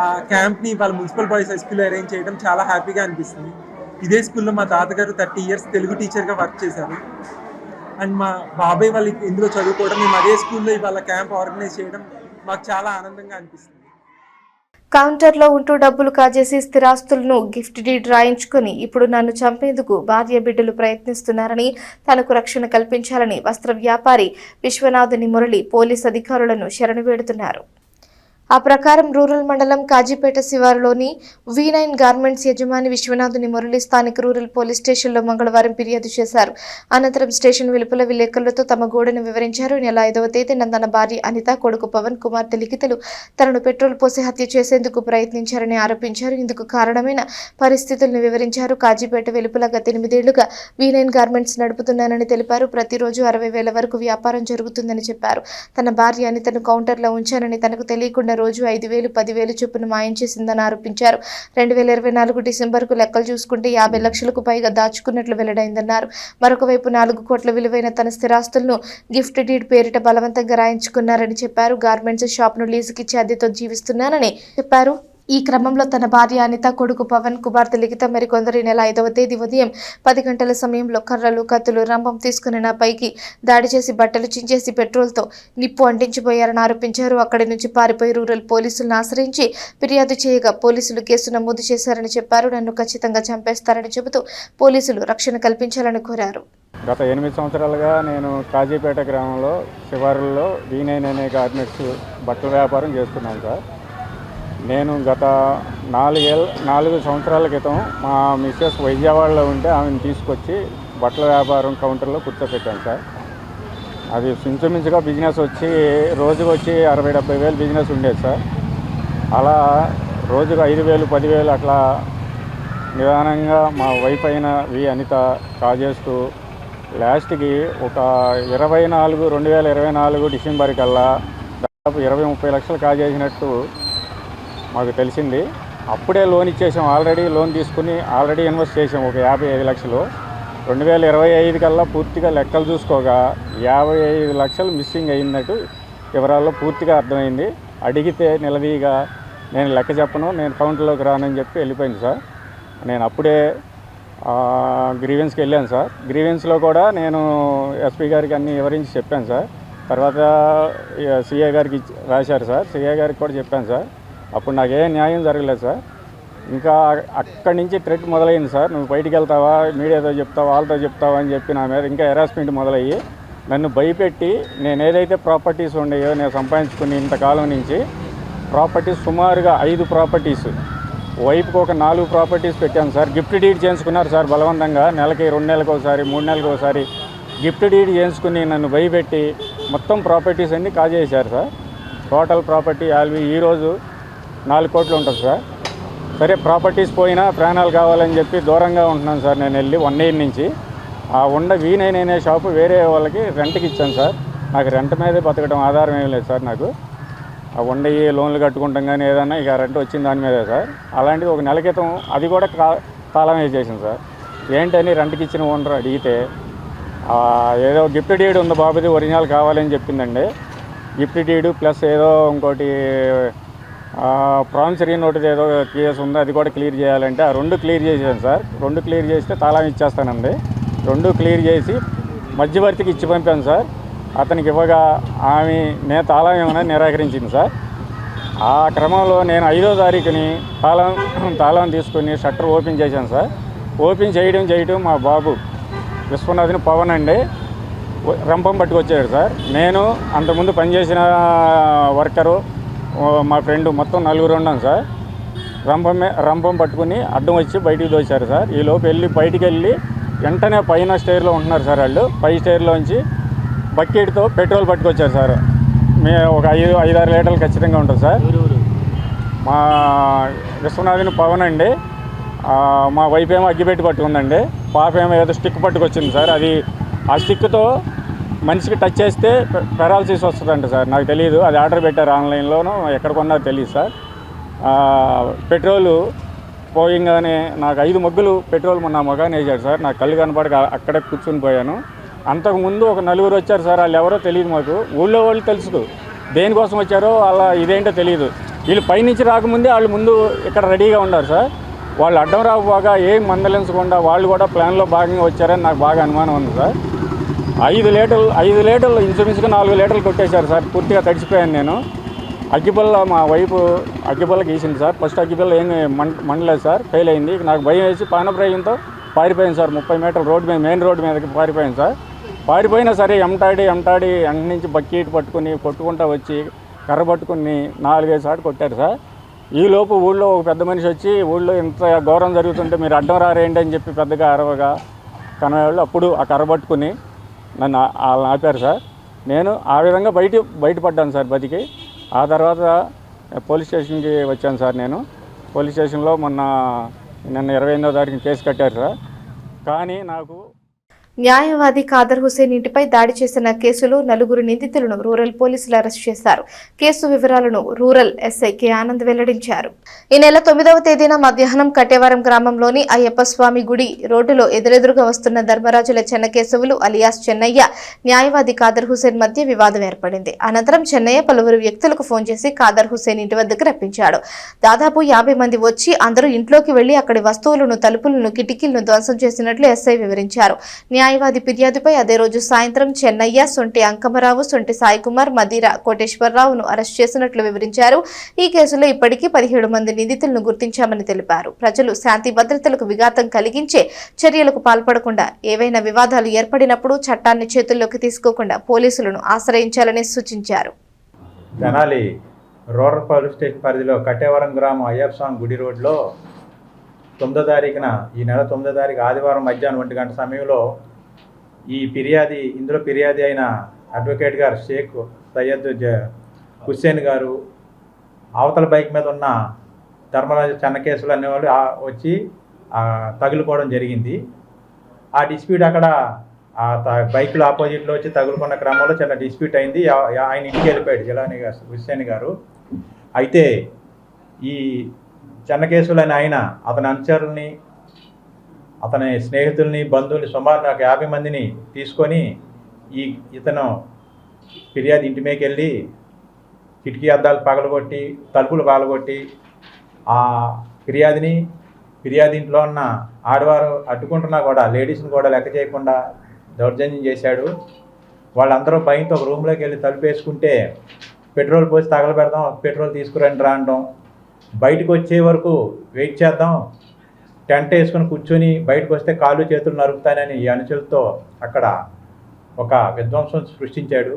ఆ క్యాంప్ని ఇవాళ మున్సిపల్ బాయ్స్ హై స్కూల్లో అరేంజ్ చేయడం చాలా హ్యాపీగా అనిపిస్తుంది. ఇదే స్కూల్లో మా తాతగారు 30 ఇయర్స్ తెలుగు టీచర్గా వర్క్ చేశారు. అండ్ మా బాబాయ్ వాళ్ళు ఇందులో చదువుకోవడం, మేము అదే స్కూల్లో ఇవాళ క్యాంప్ ఆర్గనైజ్ చేయడం మాకు చాలా ఆనందంగా అనిపిస్తుంది. కౌంటర్లో ఉంటూ డబ్బులు కాజేసి స్థిరాస్తులను గిఫ్ట్ డీడ్ రాయించుకుని ఇప్పుడు నన్ను చంపేందుకు భార్య బిడ్డలు ప్రయత్నిస్తున్నారని, తనకు రక్షణ కల్పించాలని వస్త్ర వ్యాపారి విశ్వనాథుని మురళి పోలీస్ అధికారులను శరణు వేడుతున్నారు. ఆ ప్రకారం రూరల్ మండలం కాజీపేట శివారులోని V9 గార్మెంట్స్ యజమాని విశ్వనాథుని మురళి స్థానిక రూరల్ పోలీస్ స్టేషన్లో మంగళవారం ఫిర్యాదు చేశారు. అనంతరం స్టేషన్ వెలుపల విలేకరులతో తమ గోడను వివరించారు. నెల 5వ తేదీన తన భార్య అనిత, కొడుకు పవన్, కుమార్తె లిఖితలు తనను పెట్రోల్ పోసి హత్య చేసేందుకు ప్రయత్నించారని ఆరోపించారు. ఇందుకు కారణమైన పరిస్థితులను వివరించారు. కాజీపేట వెలుపల గత 8 ఏళ్లుగా V9 గార్మెంట్స్ నడుపుతున్నానని తెలిపారు. ప్రతిరోజు 60,000 వరకు వ్యాపారం జరుగుతుందని చెప్పారు. తన భార్య అనితను కౌంటర్లో ఉంచానని, తనకు తెలియకుండా రోజు 5,000, 10,000 చొప్పున మాయం చేసిందని ఆరోపించారు. 2024 డిసెంబర్కు లెక్కలు చూసుకుంటే 50 లక్షలకు పైగా దాచుకున్నట్లు వెల్లడైందన్నారు. మరొక వైపు 4 కోట్ల విలువైన తన స్థిరాస్తులను గిఫ్ట్ డీడ్ పేరిట బలవంతంగా రాయించుకున్నారని చెప్పారు. గార్మెంట్స్ షాప్ను లీజుకిచ్చి అద్దెతో జీవిస్తున్నానని చెప్పారు. ఈ క్రమంలో తన భార్య అనిత, కొడుకు పవన్, కుమార్తె లిఖిత మరికొందరు నెల 5వ తేదీ ఉదయం 10 గంటల సమయంలో కర్రలు, కత్తులు, రంపం తీసుకుని నా పైకి దాడి చేసి బట్టలు చించేసి పెట్రోల్తో నిప్పు అంటించిపోయారని ఆరోపించారు. అక్కడి నుంచి పారిపోయి రూరల్ పోలీసులను ఆశ్రయించి ఫిర్యాదు చేయగా పోలీసులు కేసు నమోదు చేశారని చెప్పారు. నన్ను ఖచ్చితంగా చంపేస్తారని చెబుతూ పోలీసులు రక్షణ కల్పించాలని కోరారు. గత 8 సంవత్సరాలుగా నేను కాజీపేట గ్రామంలో శివారుల్లో V9 అనే గార్మెంట్స్ బట్టల వ్యాపారం చేస్తున్నాను సార్. నేను గత 4 సంవత్సరాల క్రితం మా మిస్సెస్ విజయవాడలో ఉంటే ఆమెను తీసుకొచ్చి బట్టల వ్యాపారం కౌంటర్లో కూర్చోపెట్టాను సార్. అది ఇంచుమించుగా బిజినెస్ వచ్చి రోజుకు వచ్చి 60-70 వేలు బిజినెస్ ఉండేది సార్. అలా రోజుకు 5,000, 10,000 అట్లా నిదానంగా మా వైఫ్ అయిన అనిత కాజేస్తూ లాస్ట్కి ఒక 2024 డిసెంబర్ కల్లా దాదాపు 20-30 లక్షలు కాజేసినట్టు మాకు తెలిసింది. అప్పుడే లోన్ ఇచ్చేసాం. ఆల్రెడీ లోన్ తీసుకుని ఆల్రెడీ ఇన్వెస్ట్ చేసాం ఒక 55 లక్షలు. 2025 కల్లా పూర్తిగా లెక్కలు చూసుకోగా 55 లక్షలు మిస్సింగ్ అయిందట్టు వివరాల్లో పూర్తిగా అర్థమైంది. అడిగితే నిలదీగా నేను లెక్క చెప్పను, నేను కౌంటర్లోకి రానని చెప్పి వెళ్ళిపోయింది సార్. నేను అప్పుడే గ్రీవెన్స్కి వెళ్ళాను సార్. గ్రీవెన్స్లో కూడా నేను ఎస్పీ గారికి అన్నీ వివరించి చెప్పాను సార్. తర్వాత సిఐ గారికి రాశారు సార్. సిఐ గారికి కూడా చెప్పాను సార్. అప్పుడు నాకేం న్యాయం జరగలేదు సార్. ఇంకా అక్కడి నుంచి థ్రెట్ మొదలైంది సార్. నువ్వు బయటికి వెళ్తావా, మీడియాతో చెప్తావా, వాళ్ళతో చెప్తావా అని చెప్పి నా మీద ఇంకా హెరాస్మెంట్ మొదలయ్యి నన్ను భయపెట్టి నేను ఏదైతే ప్రాపర్టీస్ ఉండేయో నేను సంపాదించుకుని ఇంతకాలం నుంచి ప్రాపర్టీస్ సుమారుగా 5 ప్రాపర్టీస్, వైపుకి ఒక 4 ప్రాపర్టీస్ పెట్టాను సార్. గిఫ్ట్ డీడ్ చేయించుకున్నారు సార్ బలవంతంగా. నెలకి 2 నెలలకు ఒకసారి, 3 నెలలకు ఒకసారి గిఫ్ట్ డీడ్ చేయించుకుని నన్ను భయపెట్టి మొత్తం ప్రాపర్టీస్ అన్నీ కాజేశారు సార్. టోటల్ ప్రాపర్టీ వాల్యూ ఈరోజు 4 కోట్లు ఉంటుంది సార్. సరే ప్రాపర్టీస్ పోయినా ప్రాణాలు కావాలని చెప్పి దూరంగా ఉంటున్నాను సార్. నేను వెళ్ళి 1 ఇయర్ నుంచి ఆ V9 అనే షాపు వేరే వాళ్ళకి రెంట్కి ఇచ్చాను సార్. నాకు రెంట్ మీదే బతకడం ఆధారం ఏం లేదు సార్. నాకు ఆ లోన్లు కట్టుకుంటాం కానీ ఏదన్నా ఇక రెంట్ వచ్చిన దాని మీదే సార్. అలాంటిది ఒక నెల క్రితం అది కూడా తాళం వేసేసింది సార్. ఏంటని రెంట్కి ఇచ్చిన ఓనర్ అడిగితే ఏదో గిఫ్ట్ డీడ్ ఉంది బాబుది, ఒరిజినల్ కావాలని చెప్పిందండి. గిఫ్ట్ డీడు ప్లస్ ఏదో ఇంకోటి ప్రామిసరీ నోటీస్ ఏదో కేసు ఉందో అది కూడా క్లియర్ చేయాలంటే ఆ 2 క్లియర్ చేసాను సార్. 2 క్లియర్ చేస్తే తాళం ఇచ్చేస్తానండి. 2 క్లియర్ చేసి మధ్యవర్తికి ఇచ్చి పంపాను సార్. అతనికి ఇవ్వగా ఆమె నేను తాళం ఏమైనా నిరాకరించింది సార్. ఆ క్రమంలో నేను 5వ తారీఖుని తాళం తీసుకుని షట్టర్ ఓపెన్ చేశాను సార్. ఓపెన్ చేయడం మా బాబు విశ్వనాథ్ని పవన్ అండి రంపం పట్టుకొచ్చాడు సార్. నేను అంతకుముందు పనిచేసిన వర్కరు మా ఫ్రెండ్ మొత్తం 4 ఉన్నాం సార్. రంపం పట్టుకుని అడ్డం వచ్చి బయటికి దోశారు సార్. ఈలోపు బయటికి వెళ్ళి వెంటనే పైన స్టేర్లో ఉంటున్నారు సార్. వాళ్ళు పై స్టేర్లోంచి బకెట్తో పెట్రోల్ పట్టుకొచ్చారు సార్. ఒక 5-6 లీటర్లు ఖచ్చితంగా ఉంటుంది సార్. మా విశ్వనాథుని పవన్ అండి. మా వైఫ్ ఏమో అగ్గిపెట్టి పట్టుకుందండి. పాప ఏమో ఏదో స్టిక్ పట్టుకొచ్చింది సార్. అది ఆ స్టిక్తో మనిషికి టచ్ చేస్తే పెరాలసిస్ వస్తుందంట సార్. నాకు తెలియదు, అది ఆర్డర్ పెట్టారు ఆన్లైన్లోనూ, ఎక్కడ కొన్నారో తెలియదు సార్. పెట్రోలు పోయింగానే నాకు 5 మగ్గులు పెట్రోల్ మొన్న మగానే వేసాడు సార్. నాకు కళ్ళు కనపడక అక్కడే కూర్చుని పోయాను. అంతకుముందు ఒక 4 వచ్చారు సార్. వాళ్ళు ఎవరో తెలియదు మాకు. ఊళ్ళో వాళ్ళు తెలుసు దేనికోసం వచ్చారో అలా ఇదేంటో తెలియదు. వీళ్ళు పైనుంచి రాకముందే వాళ్ళు ముందు ఇక్కడ రెడీగా ఉన్నారు సార్. వాళ్ళు అడ్డం రాకపోగా ఏం మందలించకుండా వాళ్ళు కూడా ప్లాన్లో భాగంగా వచ్చారని నాకు బాగా అనుమానం ఉంది సార్. 5 లీటర్లు ఇంచుమించుగా 4 లీటర్లు కొట్టేశారు సార్. పూర్తిగా తడిచిపోయాను నేను. అగ్గిపుల్ల మా వైపు అగ్గిపుల్ల గీసింది సార్. ఫస్ట్ అగ్గిపుల్ల ఏం మండలేదు సార్, ఫెయిల్ అయింది. నాకు భయం వేసి పానప్రాయంతో పారిపోయింది సార్. 30 మీటర్ల రోడ్డు మీద, మెయిన్ రోడ్డు మీదకి పారిపోయింది సార్. పారిపోయినా సరే ఎంటాడి వెంట నుంచి బకెట్ పట్టుకుని కొట్టుకుంటా వచ్చి కర్ర పట్టుకుని 4-5 సార్లు కొట్టారు సార్. ఈలోపు ఊళ్ళో ఒక పెద్ద మనిషి వచ్చి ఊళ్ళో ఇంత ఘోరం జరుగుతుంటే మీరు అడ్డం రారేంటి అని చెప్పి పెద్దగా అరవగా కనవాళ్ళు అప్పుడు ఆ కర్ర పట్టుకుని నన్ను ఆపారు సార్. నేను ఆ విధంగా బయటపడ్డాను సార్ బతికి. ఆ తర్వాత పోలీస్ స్టేషన్కి వచ్చాను సార్. నేను పోలీస్ స్టేషన్లో నిన్న 28వ తారీఖున కేసు కట్టారు సార్. కానీ నాకు న్యాయవాది ఖాదర్ హుసేన్ ఇంటిపై దాడి చేసిన కేసులో 4 నిందితులను రూరల్ పోలీసులు అరెస్ట్ చేశారు. కేసు వివరాలను రూరల్ ఎస్ఐ కె ఆనంద్ వెల్లడించారు. ఈ నెల 9వ తేదీన మధ్యాహ్నం కట్టేవారం గ్రామంలోని అయ్యప్ప స్వామి గుడి రోడ్డులో ఎదురెదురుగా వస్తున్న ధర్మరాజుల చెన్నకేశవులు అలియాస్ చెన్నయ్య, న్యాయవాది ఖాదర్ హుసేన్ మధ్య వివాదం ఏర్పడింది. అనంతరం చెన్నయ్య పలువురు వ్యక్తులకు ఫోన్ చేసి ఖాదర్ హుసేన్ ఇంటి వద్దకు రప్పించాడు. దాదాపు 50 మంది వచ్చి అందరూ ఇంట్లోకి వెళ్లి అక్కడి వస్తువులను, తలుపులను, కిటికీలను ధ్వంసం చేసినట్లు ఎస్ఐ వివరించారు. న్యాయవాది ఫిర్యాదుపై అదే రోజు సాయంత్రం చెన్నయ్య, సొంటి అంకమరావు, సొంటి సాయికుమార్, మదిర కోటేశ్వరరావును అరెస్ట్ చేసినట్లు వివరించారు. ఈ కేసులో ఇప్పటికీ 17 మంది నిందితులను గుర్తించామని తెలిపారు. ప్రజలు శాంతి భద్రతలకు విఘాతం కలిగించే చర్యలకు పాల్పడకుండా ఏవైనా వివాదాలు ఏర్పడినప్పుడు చట్టాన్ని చేతుల్లోకి తీసుకోకుండా పోలీసులను ఆశ్రయించాలని సూచించారు. తెనాలి రూరల్ పోలీస్ స్టేషన్ పరిధిలో కట్టేవరం గ్రామం అయ్యప్ప స్వామి గుడి రోడ్లో 9వ తారీఖున ఈ నెల 9వ తారీఖు ఆదివారం మధ్యాహ్నం 1 గంట సమయంలో ఇందులో ఫిర్యాది అయిన అడ్వకేట్ గారు షేక్ సయ్యద్ హుస్సేన్ గారు అవతల బైక్ మీద ఉన్న ధర్మరాజు చెన్నకేశవులు అనేవాళ్ళు వచ్చి తగులుకోవడం జరిగింది. ఆ డిస్ప్యూట్ అక్కడ బైకులు ఆపోజిట్లో వచ్చి తగులుకున్న క్రమంలో చిన్న డిస్ప్యూట్ అయింది. ఆయన ఇంటికి వెళ్ళిపోయాడు జిలానీ హుస్సేన్ గారు. అయితే ఈ చెన్నకేశవులు అని ఆయన అతని అనుచరుల్ని, అతని స్నేహితుల్ని, బంధువుల్ని సుమారు నాకు 50 మందిని తీసుకొని ఇతను ఫిర్యాదు ఇంటి మీదకి వెళ్ళి కిటికీ అద్దాలు పగలగొట్టి, తలుపులు పగలగొట్టి ఆ ఫిర్యాదు ఇంట్లో ఉన్న ఆడవారు అడ్డుకుంటున్నా కూడా లేడీస్ని కూడా లెక్క చేయకుండా దౌర్జన్యం చేశాడు. వాళ్ళందరూ భయంతో ఒక రూమ్లోకి వెళ్ళి తలుపు వేసుకుంటే పెట్రోల్ పోసి తగలబెడదాం, పెట్రోల్ తీసుకురండి రా అనడం, బయటకు వచ్చే వరకు వెయిట్ చేద్దాం, టెంట్ వేసుకొని కూర్చొని బయటకు వస్తే కాళ్ళు చేతులు నరుకుతానని ఈ అనుచరులతో అక్కడ ఒక విధ్వంసం సృష్టించాడు.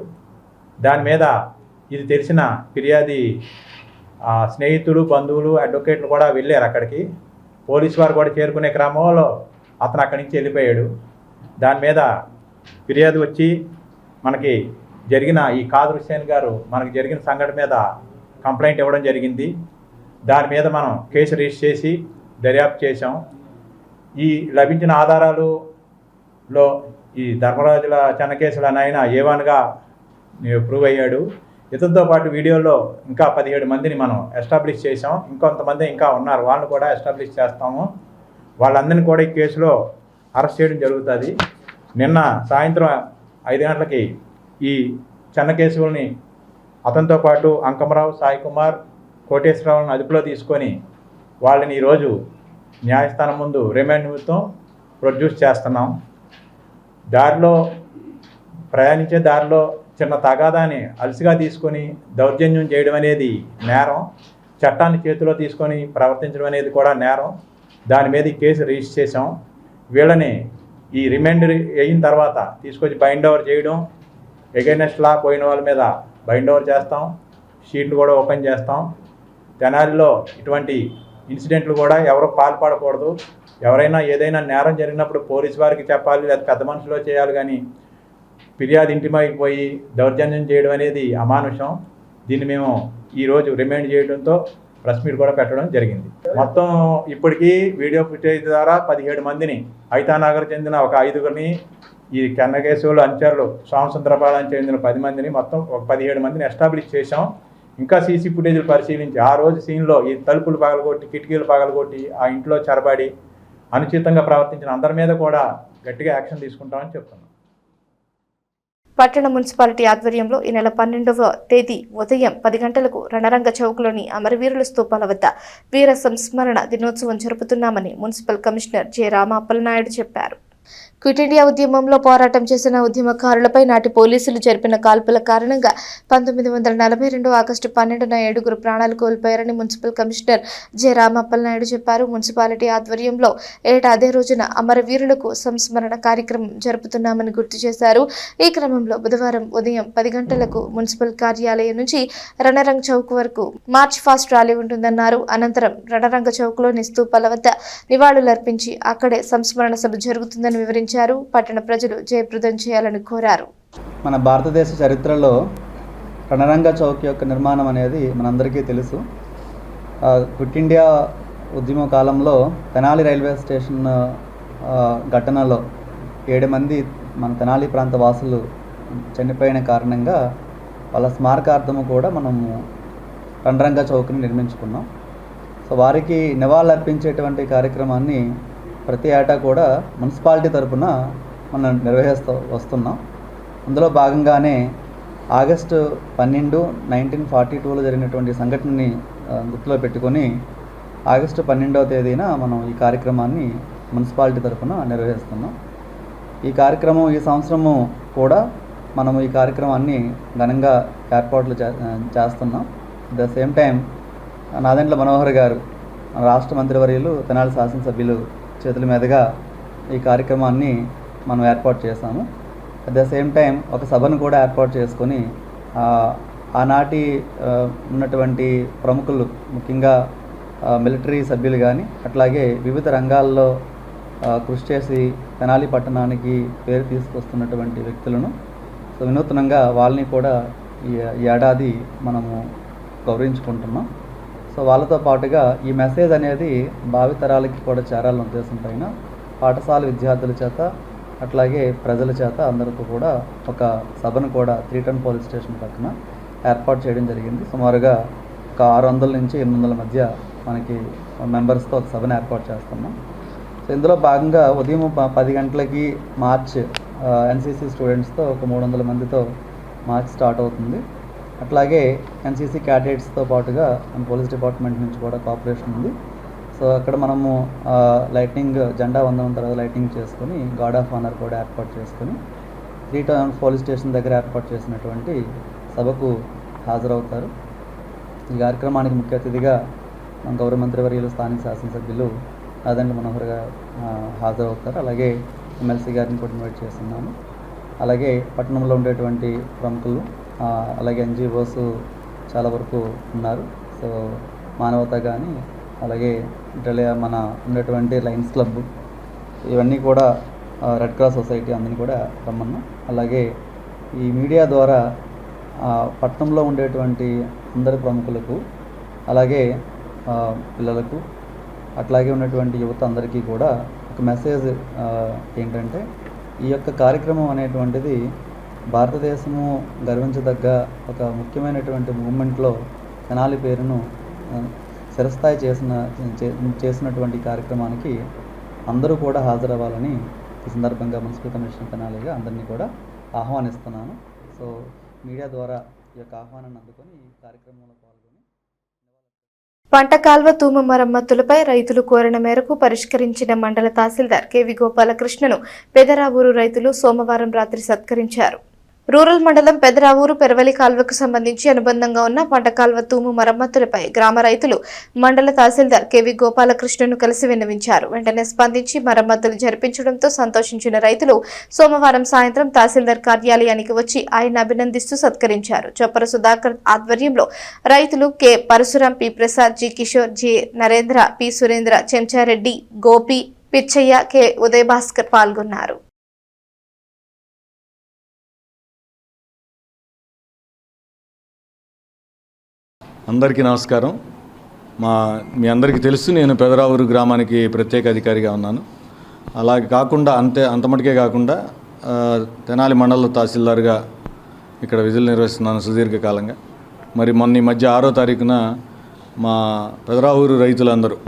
దాని మీద ఇది తెలిసిన ఫిర్యాది స్నేహితులు, బంధువులు, అడ్వకేట్లు కూడా వెళ్ళారు అక్కడికి. పోలీసు వారు కూడా చేరుకునే క్రమంలో అతను అక్కడి నుంచి వెళ్ళిపోయాడు. దాని మీద ఫిర్యాదు వచ్చి మనకి జరిగిన ఈ ఖాదర్ హుస్సేన్ గారు మనకి జరిగిన సంఘటన మీద కంప్లైంట్ ఇవ్వడం జరిగింది. దాని మీద మనం కేసు రిజిస్టర్ చేసి దర్యాప్తు చేశాం. ఈ లభించిన ఆధారాలలో ఈ ధర్మరాజుల చెన్నకేశవులు అని ఆయన ఏవన్గా ప్రూవ్ అయ్యాడు. ఇతనితో పాటు వీడియోలో ఇంకా 17 మందిని మనం ఎస్టాబ్లిష్ చేసాం. ఇంకొంతమంది ఇంకా ఉన్నారు, వాళ్ళని కూడా ఎస్టాబ్లిష్ చేస్తాము. వాళ్ళందరినీ కూడా ఈ కేసులో అరెస్ట్ చేయడం జరుగుతుంది. నిన్న సాయంత్రం 5 గంటలకి ఈ చెన్నకేశవుల్ని అతనితో పాటు అంకమరావు, సాయి కుమార్, కోటేశ్వరరావులను అదుపులో తీసుకొని వాళ్ళని ఈరోజు న్యాయస్థానం ముందు రిమాండ్ నిమిత్తం ప్రొడ్యూస్ చేస్తున్నాం. ప్రయాణించే దారిలో చిన్న తగాదాన్ని అలసిగా తీసుకొని దౌర్జన్యం చేయడం అనేది నేరం. చట్టాన్ని చేతిలో తీసుకొని ప్రవర్తించడం అనేది కూడా నేరం. దాని మీద కేసు రిజిస్టర్ చేసాం. వీళ్ళని ఈ రిమాండ్ అయిన తర్వాత తీసుకొచ్చి బైండ్ ఓవర్ చేయడం, ఎగైనెస్ట్ లా పోయిన వాళ్ళ మీద బైండ్ ఓవర్ చేస్తాం, షీట్లు కూడా ఓపెన్ చేస్తాం. తెనాలిలో ఇటువంటి ఇన్సిడెంట్లు కూడా ఎవరు పాల్పడకూడదు. ఎవరైనా ఏదైనా నేరం జరిగినప్పుడు పోలీసు వారికి చెప్పాలి, లేదా పెద్ద మనుషులో చేయాలి. కానీ ఫిర్యాదు ఇంటిమైకి పోయి దౌర్జన్యం చేయడం అనేది అమానుషం. దీన్ని మేము ఈరోజు రిమైండ్ చేయడంతో ప్రెస్ మీట్ కూడా పెట్టడం జరిగింది. మొత్తం ఇప్పటికీ వీడియో ఫుటేజ్ ద్వారా 17 మందిని, ఐతానగర్ చెందిన ఒక 5గురిని, ఈ కెన్నకేశవులు అంచర్లు సోమసుందరపాలెం చెందిన 10 మందిని, మొత్తం ఒక 17 మందిని ఎస్టాబ్లిష్ చేశాం. ఇంకా సీసీ ఫుటేజ్లు పరిశీలించి ఆ రోజు సీన్లో ఈ తలుపులు పగలగొట్టి, కిటికీలు పగలగొట్టి, ఆ ఇంట్లో చొరబడి అనుచితంగా ప్రవర్తించిన అందరి మీద కూడా గట్టిగా యాక్షన్ తీసుకుంటామని చెప్తున్నాం. పట్టణ మున్సిపాలిటీ ఆధ్వర్యంలో ఈ నెల 12వ తేదీ ఉదయం 10 గంటలకు రణరంగ చౌక్లోని అమరవీరుల స్తూపాల వద్ద వీర సంస్మరణ దినోత్సవం జరుపుతున్నామని municipal commissioner J. Rama Appalanaidu చెప్పారు. క్విట్ ఇండియా ఉద్యమంలో పోరాటం చేసిన ఉద్యమకారులపై నాటి పోలీసులు జరిపిన కాల్పుల కారణంగా 1942 ఆగస్టు 12న 7 ప్రాణాలు కోల్పోయారని municipal commissioner J. Rama Appalanaidu చెప్పారు. మున్సిపాలిటీ ఆధ్వర్యంలో ఏటా అదే రోజున అమరవీరులకు సంస్మరణ కార్యక్రమం జరుపుతున్నామని గుర్తు చేశారు. ఈ క్రమంలో బుధవారం ఉదయం 10 గంటలకు మున్సిపల్ కార్యాలయం నుంచి రణరంగ చౌక్ వరకు మార్చ్ ఫాస్ట్ ర్యాలీ ఉంటుందన్నారు. అనంతరం రణరంగ చౌక్లోని స్తూపాల వద్ద నివాళులర్పించి అక్కడే సంస్మరణ సభ జరుగుతుందని వివరించారు. పట్టణ ప్రజలు జయప్రదం చేయాలని కోరారు. మన భారతదేశ చరిత్రలో రణరంగ చౌక్ యొక్క నిర్మాణం అనేది మనందరికీ తెలుసు. క్విట్ ఇండియా ఉద్యమ కాలంలో తెనాలి రైల్వే స్టేషన్ ఘటనలో 7 మంది మన తెనాలి ప్రాంత వాసులు చనిపోయిన కారణంగా వాళ్ళ స్మారకార్థము కూడా మనము రణరంగ చౌక్ని నిర్మించుకున్నాం. సో వారికి నివాళులర్పించేటువంటి కార్యక్రమాన్ని ప్రతి ఏటా కూడా మున్సిపాలిటీ తరఫున మనం నిర్వహిస్తూ వస్తున్నాం. అందులో భాగంగానే ఆగస్టు 12, 1942లో జరిగినటువంటి సంఘటనని గుర్తులో పెట్టుకొని ఆగస్టు 12వ తేదీన మనం ఈ కార్యక్రమాన్ని మున్సిపాలిటీ తరఫున నిర్వహిస్తున్నాం. ఈ కార్యక్రమం ఈ సంవత్సరము కూడా మనము ఈ కార్యక్రమాన్ని ఘనంగా ఏర్పాట్లు చేస్తున్నాం. At the same time Nadendla Manohar గారు, రాష్ట్ర మంత్రివర్యులు, తెనాలి శాసనసభ్యులు చేతుల మీదుగా ఈ కార్యక్రమాన్ని మనం ఏర్పాటు చేశాము. అట్ ద సేమ్ టైం ఒక సభను కూడా ఏర్పాటు చేసుకొని ఆనాటి ఉన్నటువంటి ప్రముఖులు, ముఖ్యంగా మిలిటరీ సభ్యులు కానీ, అట్లాగే వివిధ రంగాల్లో కృషి చేసి తెనాలి పట్టణానికి పేరు తీసుకొస్తున్నటువంటి వ్యక్తులను సో వినూత్నంగా వాళ్ళని కూడా ఈ ఏడాది మనము గౌరవించుకుంటున్నాం. సో వాళ్ళతో పాటుగా ఈ మెసేజ్ అనేది భావితరాలకి కూడా చేరాలన్న ఉద్దేశం పైన పాఠశాల విద్యార్థుల చేత, అట్లాగే ప్రజల చేత అందరితో కూడా ఒక సభను కూడా 310 పోలీస్ స్టేషన్ పక్కన ఏర్పాటు చేయడం జరిగింది. సుమారుగా ఒక 600 నుంచి 800 మధ్య మనకి మెంబర్స్తో ఒక సభను ఏర్పాటు చేస్తున్నాం. సో ఇందులో భాగంగా ఉదయం 10 గంటలకి మార్చ్ ఎన్సీసీ స్టూడెంట్స్తో ఒక 300 మందితో మార్చ్ స్టార్ట్ అవుతుంది. అట్లాగే ఎన్సీసీ క్యాడెట్స్తో పాటుగా మన పోలీస్ డిపార్ట్మెంట్ నుంచి కూడా కోఆపరేషన్ ఉంది. సో అక్కడ మనము లైటింగ్, జెండా వందనం తర్వాత లైటింగ్ చేసుకొని గార్డ్ ఆఫ్ ఆనర్ కూడా ఏర్పాటు చేసుకొని 3 పోలీస్ స్టేషన్ దగ్గర ఏర్పాటు చేసినటువంటి సభకు హాజరవుతారు. ఈ కార్యక్రమానికి ముఖ్య అతిథిగా మన గౌరవ మంత్రివర్యులు, స్థానిక శాసనసభ్యులు నాదెండ్ల మనోహర్ గారు హాజరవుతారు. అలాగే ఎమ్మెల్సీ గారిని కూడా ఇన్వైట్ చేస్తున్నాము. అలాగే పట్టణంలో ఉండేటువంటి ప్రముఖులు, అలాగే ఎన్జిఓస్ చాలా వరకు ఉన్నారు. సో మానవత కానీ, అలాగే మన ఉండేటువంటి లయన్స్ క్లబ్, ఇవన్నీ కూడా రెడ్ క్రాస్ సొసైటీ అందరినీ కూడా రమ్మన్నాం. అలాగే ఈ మీడియా ద్వారా పట్టణంలో ఉండేటువంటి అందరి ప్రముఖులకు, అలాగే పిల్లలకు, అట్లాగే ఉన్నటువంటి యువత అందరికీ కూడా ఒక మెసేజ్ ఏంటంటే, ఈ యొక్క కార్యక్రమం అనేటువంటిది భారతదేశము గర్వించదగ్గ ఒక ముఖ్యమైనటువంటి మూమెంట్లో తెనాలి పేరును చిరస్థాయి చేసినటువంటి కార్యక్రమానికి అందరూ కూడా హాజరవ్వాలని ఈ సందర్భంగా మున్సిపల్ కమిషనర్ తెనాలిగా అందరినీ కూడా ఆహ్వానిస్తున్నాను. సో మీడియా ద్వారా ఈ యొక్క ఆహ్వానాన్ని అందుకొని ఈ కార్యక్రమంలో పాల్గొని పంట కాల్వ తూము మరమ్మతులపై రైతులు కోరిన మేరకు పరిష్కరించిన మండల తహసీల్దార్ కెవి గోపాలకృష్ణను పెదరావూరు రైతులు సోమవారం రాత్రి సత్కరించారు. రూరల్ మండలం పెదరావూరు పెరవలి కాల్వకు సంబంధించి అనుబంధంగా ఉన్న పంట కాల్వ తూము మరమ్మతులపై గ్రామ రైతులు మండల తహసీల్దార్ కెవి గోపాలకృష్ణను కలిసి విన్నవించారు. వెంటనే స్పందించి మరమ్మతులు జరిపించడంతో సంతోషించిన రైతులు సోమవారం సాయంత్రం తహసీల్దార్ కార్యాలయానికి వచ్చి ఆయన అభినందిస్తూ సత్కరించారు. చొప్పర సుధాకర్ ఆధ్వర్యంలో రైతులు K Parasuram, P Prasad, G Kishore, G Narendra, P Surendra, Chenchareddy, Gopi, Pichaiah, K Udayabhaskar పాల్గొన్నారు. అందరికీ నమస్కారం. మీ అందరికీ తెలుసు, నేను పెదరావూరు గ్రామానికి ప్రత్యేక అధికారిగా ఉన్నాను. అలాగే కాకుండా అంతమటికే కాకుండా తెనాలి మండల తహసీల్దార్గా ఇక్కడ విధులు నిర్వహిస్తున్నాను సుదీర్ఘకాలంగా. మరి మొన్న ఈ మధ్య 6వ తారీఖున మా పెదరావూరు రైతులందరూ,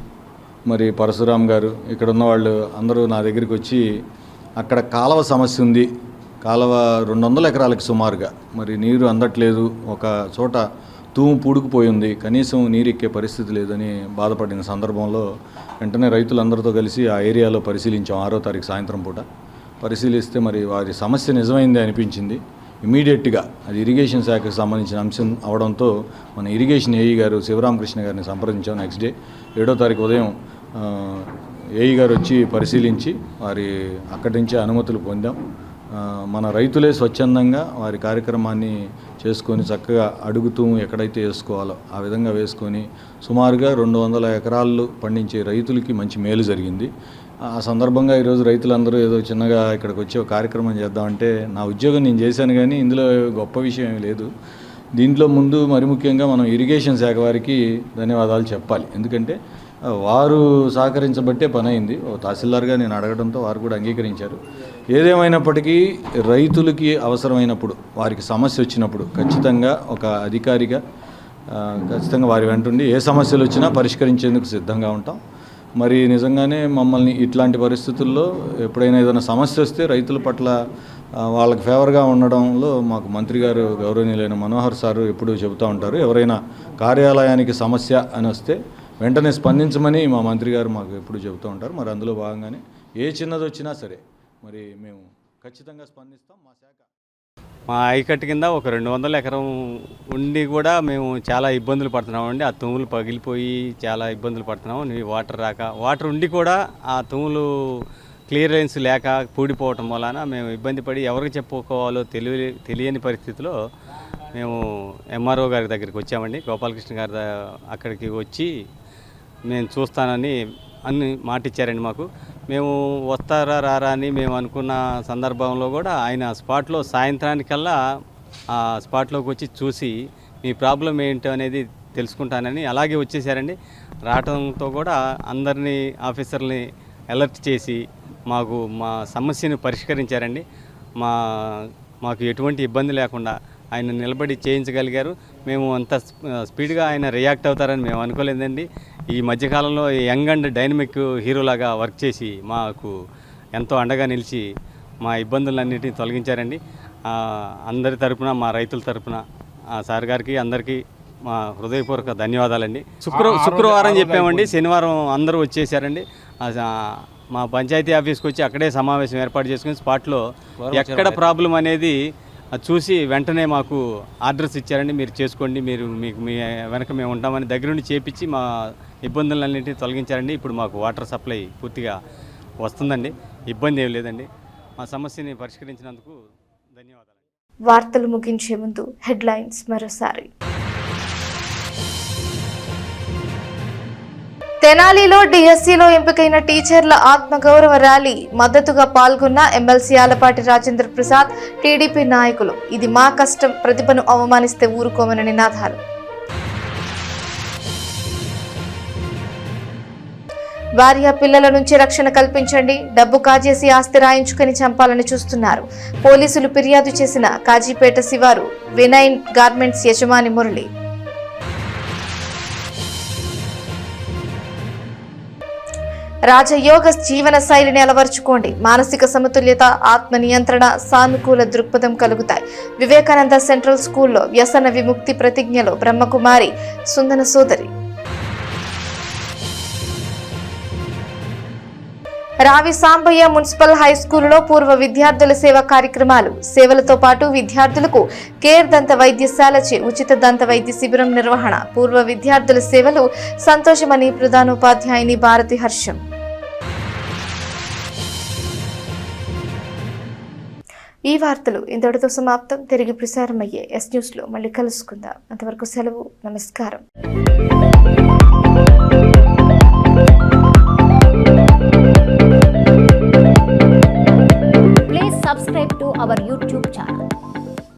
మరి పరశురాం గారు, ఇక్కడ ఉన్న వాళ్ళు అందరూ నా దగ్గరికి వచ్చి అక్కడ కాలువ సమస్య ఉంది, కాలువ 200 ఎకరాలకు సుమారుగా మరి నీరు అందట్లేదు, ఒక చోట తూము పూడుకుపోయింది, కనీసం నీరెక్కే పరిస్థితి లేదని బాధపడిన సందర్భంలో వెంటనే రైతులందరితో కలిసి ఆ ఏరియాలో పరిశీలించాం. 6వ తారీఖు సాయంత్రం పూట పరిశీలిస్తే మరి వారి సమస్య నిజమైంది అనిపించింది. ఇమీడియట్గా అది ఇరిగేషన్ శాఖకు సంబంధించిన అంశం అవడంతో మన ఇరిగేషన్ ఏఈ గారు శివరామకృష్ణ గారిని సంప్రదించాం. నెక్స్ట్ డే 7వ తారీఖు ఉదయం ఏఈ గారు వచ్చి పరిశీలించి వారి అక్కడి నుంచి అనుమతులు పొందాం. మన రైతులే స్వచ్ఛందంగా వారి కార్యక్రమాన్ని చేసుకొని చక్కగా అడుగుతూ ఎక్కడైతే వేసుకోవాలో ఆ విధంగా వేసుకొని సుమారుగా 200 ఎకరాలు పండించే రైతులకి మంచి మేలు జరిగింది. ఆ సందర్భంగా ఈరోజు రైతులందరూ ఏదో చిన్నగా ఇక్కడికి వచ్చి ఒక కార్యక్రమం చేద్దామంటే, నా ఉద్యోగం నేను చేశాను కానీ ఇందులో గొప్ప విషయం ఏమీ లేదు. దీంట్లో ముందు మరి ముఖ్యంగా మనం ఇరిగేషన్ శాఖ వారికి ధన్యవాదాలు చెప్పాలి. ఎందుకంటే వారు సహకరించబట్టే పని అయింది. తహసీల్దార్గా నేను అడగడంతో వారు కూడా అంగీకరించారు. ఏదేమైనప్పటికీ రైతులకి అవసరమైనప్పుడు, వారికి సమస్య వచ్చినప్పుడు ఖచ్చితంగా ఒక అధికారిగా ఖచ్చితంగా వారి వెంటుండి ఏ సమస్యలు వచ్చినా పరిష్కరించేందుకు సిద్ధంగా ఉంటాం. మరి నిజంగానే మమ్మల్ని ఇట్లాంటి పరిస్థితుల్లో ఎప్పుడైనా ఏదైనా సమస్య వస్తే రైతుల పట్ల వాళ్ళకి ఫేవర్గా ఉండడంలో మాకు మంత్రి గారు గౌరవనీయులైన మనోహర్ సారు ఎప్పుడూ చెబుతూ ఉంటారు. ఎవరైనా కార్యాలయానికి సమస్య అని వస్తే వెంటనే స్పందించమని మా మంత్రి గారు మాకు ఎప్పుడు చెబుతూ ఉంటారు. మరి అందులో భాగంగానే ఏ చిన్నది వచ్చినా సరే మరి మేము ఖచ్చితంగా స్పందిస్తాం. మా ఐకట్టు కింద ఒక 200 ఎకరం ఉండి కూడా మేము చాలా ఇబ్బందులు పడుతున్నామండి. ఆ తుమ్ములు పగిలిపోయి చాలా ఇబ్బందులు పడుతున్నాము. వాటర్ రాక, వాటర్ ఉండి కూడా ఆ తుమ్ములు క్లియరెన్స్ లేక పూడిపోవటం వలన మేము ఇబ్బంది పడి ఎవరికి చెప్పుకోవాలో తెలియని పరిస్థితిలో మేము ఎంఆర్ఓ గారి దగ్గరికి వచ్చామండి. గోపాలకృష్ణ గారి అక్కడికి వచ్చి నేను చూస్తానని అన్ని మాట ఇచ్చారండి మాకు. మేము వస్తారా రారా అని మేము అనుకున్న సందర్భంలో కూడా ఆయన స్పాట్లో సాయంత్రానికల్లా ఆ స్పాట్లోకి వచ్చి చూసి మీ ప్రాబ్లం ఏంటో అనేది తెలుసుకుంటానని అలాగే వచ్చేసారండి. రావడంతో కూడా అందరినీ ఆఫీసర్ని అలర్ట్ చేసి మాకు మా సమస్యను పరిష్కరించారండి. మాకు ఎటువంటి ఇబ్బంది లేకుండా ఆయన నిలబడి చేయించగలిగారు. మేము అంత స్పీడ్గా ఆయన రియాక్ట్ అవుతారని మేము అనుకోలేదండి. ఈ మధ్యకాలంలో యంగ్ అండ్ డైనమిక్ హీరోలాగా వర్క్ చేసి మాకు ఎంతో అండగా నిలిచి మా ఇబ్బందులన్నిటిని తొలగించారండి. అందరి తరపున, మా రైతుల తరపున సార్ గారికి అందరికీ మా హృదయపూర్వక ధన్యవాదాలండి. శుక్రవారం చెప్పామండి, శనివారం అందరూ వచ్చేసారండి. మా పంచాయతీ ఆఫీస్కి వచ్చి అక్కడే సమావేశం ఏర్పాటు చేసుకుని స్పాట్లో ఎక్కడ ప్రాబ్లం అనేది చూసి వెంటనే మాకు ఆర్డర్స్ ఇచ్చారండి. మీరు చేసుకోండి, మీకు మీ వెనక మేము ఉంటామని దగ్గరుండి చేపించి మా ఇబ్బందులన్నింటినీ తొలగించారండి. ఇప్పుడు మాకు వాటర్ సప్లై పూర్తిగా వస్తుందండి, ఇబ్బంది ఏం లేదండి. మా సమస్యని పరిష్కరించినందుకు ధన్యవాదాలు. వార్తలు ముగించే ముందు హెడ్లైన్స్ మరోసారి. తెనాలిలో డిఎస్సిలో ఎంపికైన టీచర్ల ఆత్మగౌరవ ర్యాలీ మద్దతుగా పాల్గొన్న ఎమ్మెల్సీ ఆలపాటి రాజేంద్ర ప్రసాద్, టీడీపీ నాయకులు. ఇది మా కష్టం, ప్రతిభను అవమానిస్తే ఊరుకోమని నినాదాలు. భార్య పిల్లల నుంచి రక్షణ కల్పించండి, డబ్బు కాజేసి ఆస్తి రాయించుకుని చంపాలని చూస్తున్నారు. పోలీసులు ఫిర్యాదు చేసిన కాజీపేట శివారు వినైన్ గార్మెంట్స్ యజమాని మురళి. రాజయోగ జీవన శైలిని అలవర్చుకోండి. మానసిక సమతుల్యత, ఆత్మ నియంత్రణ, సానుకూల దృక్పథం కలుగుతాయి. వివేకానంద సెంట్రల్ స్కూల్లో వ్యసన విముక్తి ప్రతిజ్ఞలో బ్రహ్మకుమారి సుందన సోదరి. రావి సాంబయ్య మున్సిపల్ హై స్కూలులో పూర్వ విద్యార్థుల సేవా కార్యక్రమాలు. సేవలతో పాటు విద్యార్థులకు కేర్ దంత వైద్యశాలచే ఉచిత దంత వైద్య శిబిరం నిర్వహణ. పూర్వ విద్యార్థుల సేవలు సంతోషమని ప్రధానోపాధ్యాయుని భారతి హర్షం. ఈ వార్తలు ఇంతటితో సమాప్తం. తిరిగి ప్రసారమయ్యే ఎస్ న్యూస్లో మళ్ళీ కలుసుకుందాం. అంతవరకు సెలవు. నమస్కారం.